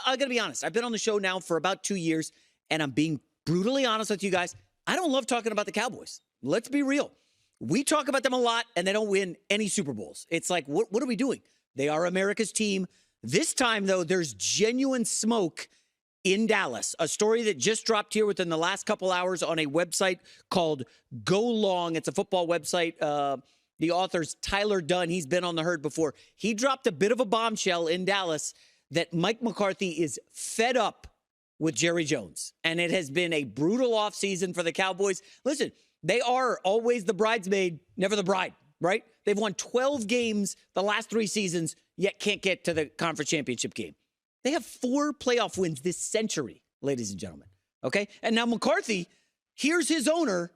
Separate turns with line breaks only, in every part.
I got to be honest. I've been on the show now for about 2 years, and I'm being brutally honest with you guys. I don't love talking about the Cowboys. Let's be real. We talk about them a lot, and they don't win any Super Bowls. It's like, what are we doing? They are America's team. This time, though, there's genuine smoke in Dallas. A story that just dropped here within the last couple hours on a website called Go Long. It's a football website. The author's Tyler Dunne. He's been on the herd before. He dropped a bit of a bombshell in Dallas that Mike McCarthy is fed up with Jerry Jones. And it has been a brutal offseason for the Cowboys. Listen, they are always the bridesmaid, never the bride, right? They've won 12 games the last 3 seasons, yet can't get to the conference championship game. They have 4 playoff wins this century, ladies and gentlemen. Okay? And now McCarthy hears his owner,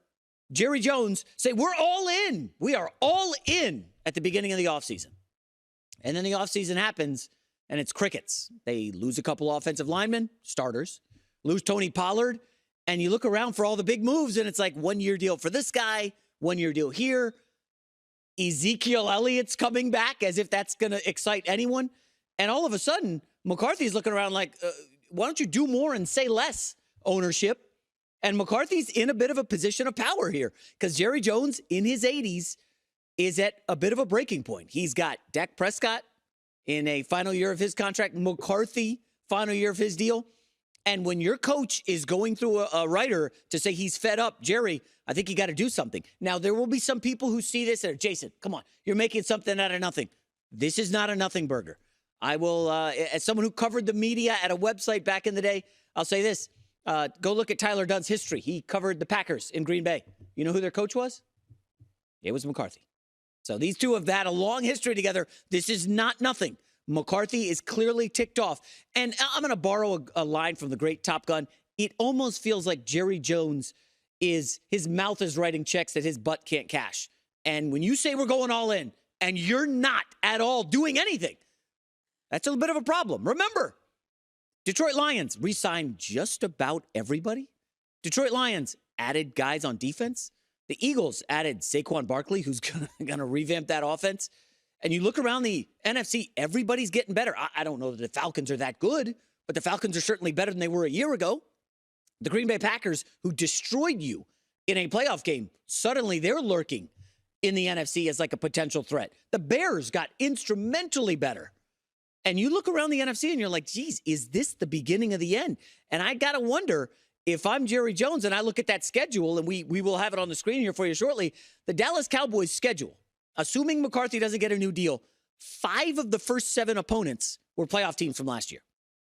Jerry Jones, say, we're all in. We are all in at the beginning of the offseason. And then the offseason happens, and it's crickets. They lose a couple offensive linemen, starters, lose Tony Pollard, and you look around for all the big moves, and it's like 1-year deal for this guy, 1-year deal here. Ezekiel Elliott's coming back as if that's going to excite anyone. And all of a sudden, McCarthy's looking around like, why don't you do more and say less, ownership? And McCarthy's in a bit of a position of power here because Jerry Jones, in his 80s, is at a bit of a breaking point. He's got Dak Prescott in a final year of his contract, McCarthy, final year of his deal. And when your coach is going through a writer to say he's fed up, Jerry, I think you got to do something. Now, there will be some people who see this and are, Jason, come on, you're making something out of nothing. This is not a nothing burger. I will, as someone who covered the media at a website back in the day, I'll say this. Go look at Tyler Dunne's history. He covered the Packers in Green Bay. You know who their coach was? It was McCarthy. So these two have had a long history together. This is not nothing. McCarthy is clearly ticked off. And I'm going to borrow a line from the great Top Gun. It almost feels like Jerry Jones his mouth is writing checks that his butt can't cash. And when you say we're going all in and you're not at all doing anything, that's a bit of a problem. Remember, Detroit Lions re-signed just about everybody. Detroit Lions added guys on defense. The Eagles added Saquon Barkley, who's going to revamp that offense. And you look around the NFC, everybody's getting better. I don't know that the Falcons are that good, but the Falcons are certainly better than they were a year ago. The Green Bay Packers, who destroyed you in a playoff game, suddenly they're lurking in the NFC as like a potential threat. The Bears got instrumentally better. And you look around the NFC and you're like, geez, is this the beginning of the end? And I got to wonder, if I'm Jerry Jones and I look at that schedule, and we will have it on the screen here for you shortly, the Dallas Cowboys schedule, assuming McCarthy doesn't get a new deal, 5 of the first 7 opponents were playoff teams from last year.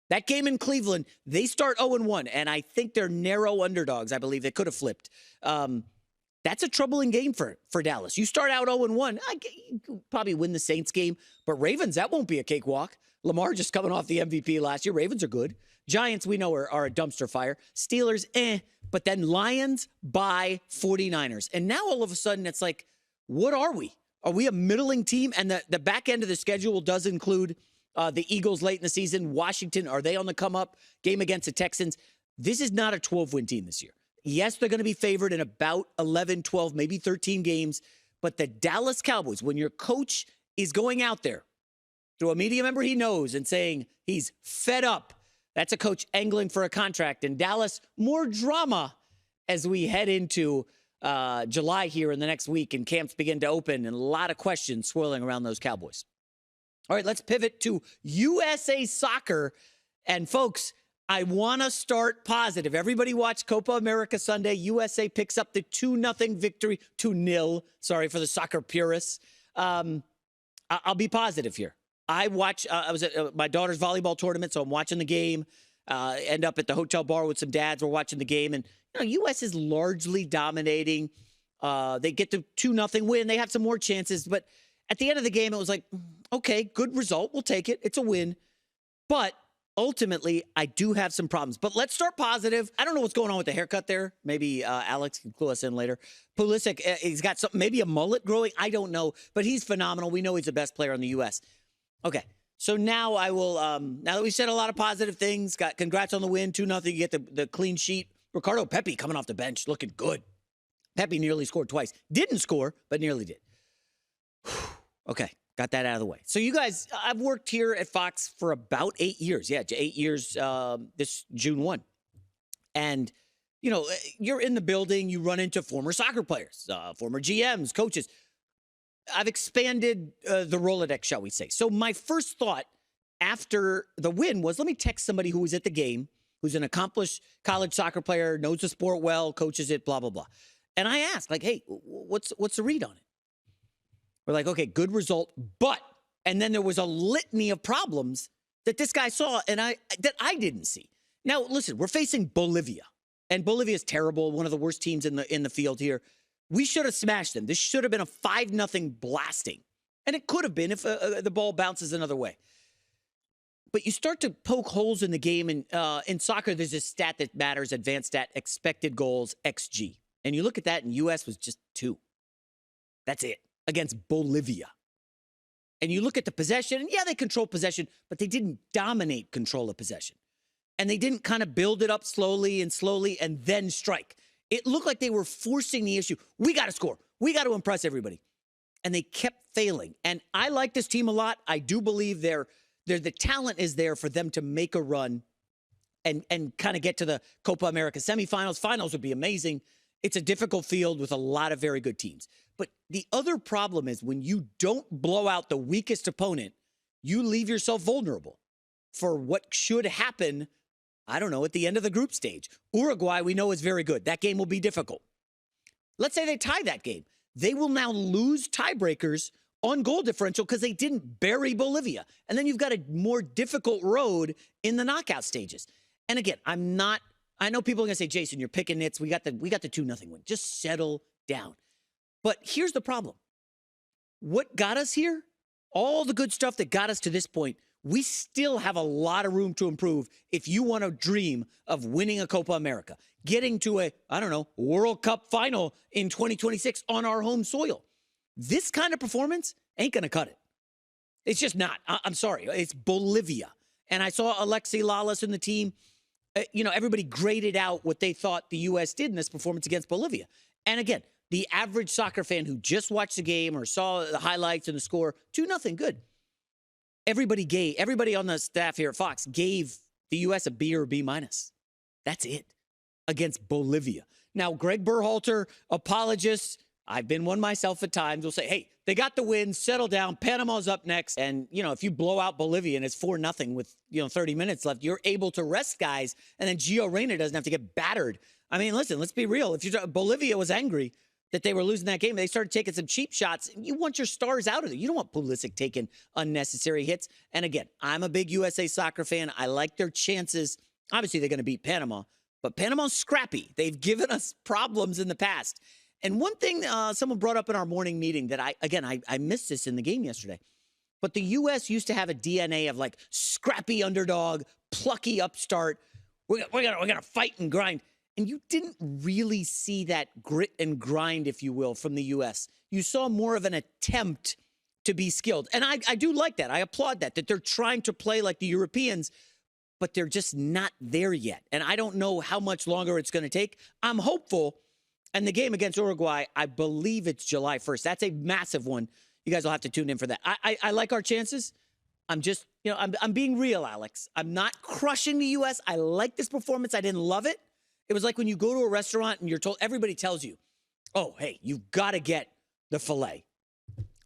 That game in Cleveland, they start 0-1, and I think they're narrow underdogs. I believe they could have flipped. That's a troubling game for Dallas. You start out 0-1, you probably win the Saints game, but Ravens, that won't be a cakewalk. Lamar just coming off the MVP last year. Ravens are good. Giants, we know, are a dumpster fire. Steelers, but then Lions by 49ers. And now all of a sudden it's like, what are we? Are we a middling team? And the back end of the schedule does include the Eagles late in the season. Washington, are they on the come up? Game against the Texans. This is not a 12-win team this year. Yes, they're going to be favored in about 11, 12, maybe 13 games. But the Dallas Cowboys, when your coach is going out there through a media member he knows and saying he's fed up, that's a coach angling for a contract. In Dallas, more drama as we head into July here in the next week and camps begin to open, and a lot of questions swirling around those Cowboys. All right, let's pivot to USA Soccer. And folks, I want to start positive. Everybody watch Copa América Sunday. USA picks up the 2-0 victory, 2-0. Sorry for the soccer purists. I'll be positive here. I was at my daughter's volleyball tournament, so I'm watching the game. End up at the hotel bar with some dads. We're watching the game, and U.S. is largely dominating. They get the 2-0 win. They have some more chances, but at the end of the game, it was like, okay, good result. We'll take it. It's a win. But ultimately, I do have some problems. But let's start positive. I don't know what's going on with the haircut there. Maybe Alex can clue us in later. Pulisic, he's got something, maybe a mullet growing. I don't know. But he's phenomenal. We know he's the best player in the U.S. Okay. So now I will, now that we've said a lot of positive things, congrats on the win, 2-0, you get the clean sheet. Ricardo Pepi coming off the bench, looking good. Pepi nearly scored twice. Didn't score, but nearly did. Okay. Got that out of the way. So you guys, I've worked here at Fox for about 8 years. Yeah, 8 years this June 1. And, you know, you're in the building, you run into former soccer players, former GMs, coaches. I've expanded the Rolodex, shall we say. So my first thought after the win was, let me text somebody who was at the game, who's an accomplished college soccer player, knows the sport well, coaches it, blah, blah, blah. And I asked, like, hey, what's the read on it? We're like, okay, good result, but, and then there was a litany of problems that this guy saw and I didn't see. Now, listen, we're facing Bolivia, and Bolivia is terrible, one of the worst teams in the field here. We should have smashed them. This should have been a 5-0 blasting, and it could have been if the ball bounces another way. But you start to poke holes in the game, and in soccer, there's this stat that matters, advanced stat, expected goals, XG. And you look at that, and U.S. was just 2. That's it. Against Bolivia. And you look at the possession, and yeah, they control possession, but they didn't dominate control of possession. And they didn't kind of build it up slowly and then strike. It looked like they were forcing the issue. We got to score. We got to impress everybody. And they kept failing. And I like this team a lot. I do believe the talent is there for them to make a run and kind of get to the Copa América semifinals. Finals would be amazing. It's a difficult field with a lot of very good teams. But the other problem is when you don't blow out the weakest opponent, you leave yourself vulnerable for what should happen, I don't know, at the end of the group stage. Uruguay, we know, is very good. That game will be difficult. Let's say they tie that game. They will now lose tiebreakers on goal differential because they didn't bury Bolivia. And then you've got a more difficult road in the knockout stages. And again, I know people are going to say, Jason, you're picking nits. We got the 2-0 win. Just settle down. But here's the problem. What got us here, all the good stuff that got us to this point, we still have a lot of room to improve if you want to dream of winning a Copa América, getting to a, World Cup final in 2026 on our home soil. This kind of performance ain't going to cut it. It's just not. I'm sorry. It's Bolivia. And I saw Alexi Lalas and the team, everybody graded out what they thought the U.S. did in this performance against Bolivia. And again, the average soccer fan who just watched the game or saw the highlights and the score, 2-0, good. Everybody on the staff here at Fox gave the U.S. a B or a B-. That's it against Bolivia. Now, Greg Berhalter, apologists, I've been one myself at times, will say, hey, they got the win, settle down, Panama's up next. And, if you blow out Bolivia and it's 4-0 with, 30 minutes left, you're able to rest guys, and then Gio Reyna doesn't have to get battered. I mean, listen, let's be real. Bolivia was angry that they were losing that game. They started taking some cheap shots. You want your stars out of there. You don't want Pulisic taking unnecessary hits. And again, I'm a big USA soccer fan. I like their chances. Obviously, they're going to beat Panama, but Panama's scrappy. They've given us problems in the past. And one thing someone brought up in our morning meeting that I missed this in the game yesterday, but the U.S. used to have a DNA of like scrappy underdog, plucky upstart. We're gonna fight and grind. And you didn't really see that grit and grind, if you will, from the U.S. You saw more of an attempt to be skilled. And I do like that. I applaud that they're trying to play like the Europeans, but they're just not there yet. And I don't know how much longer it's going to take. I'm hopeful. And the game against Uruguay, I believe it's July 1st. That's a massive one. You guys will have to tune in for that. I like our chances. I'm just, I'm being real, Alex. I'm not crushing the U.S. I like this performance. I didn't love it. It was like when you go to a restaurant and you're told, everybody tells you, oh, hey, you've got to get the filet.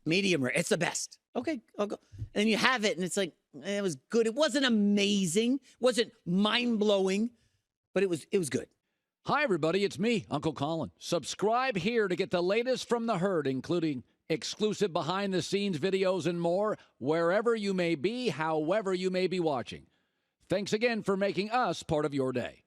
Medium rare. It's the best. Okay, I'll go. And then you have it, and it's like, it was good. It wasn't amazing. It wasn't mind-blowing, but it was good.
Hi, everybody. It's me, Uncle Colin. Subscribe here to get the latest from the herd, including exclusive behind-the-scenes videos and more, wherever you may be, however you may be watching. Thanks again for making us part of your day.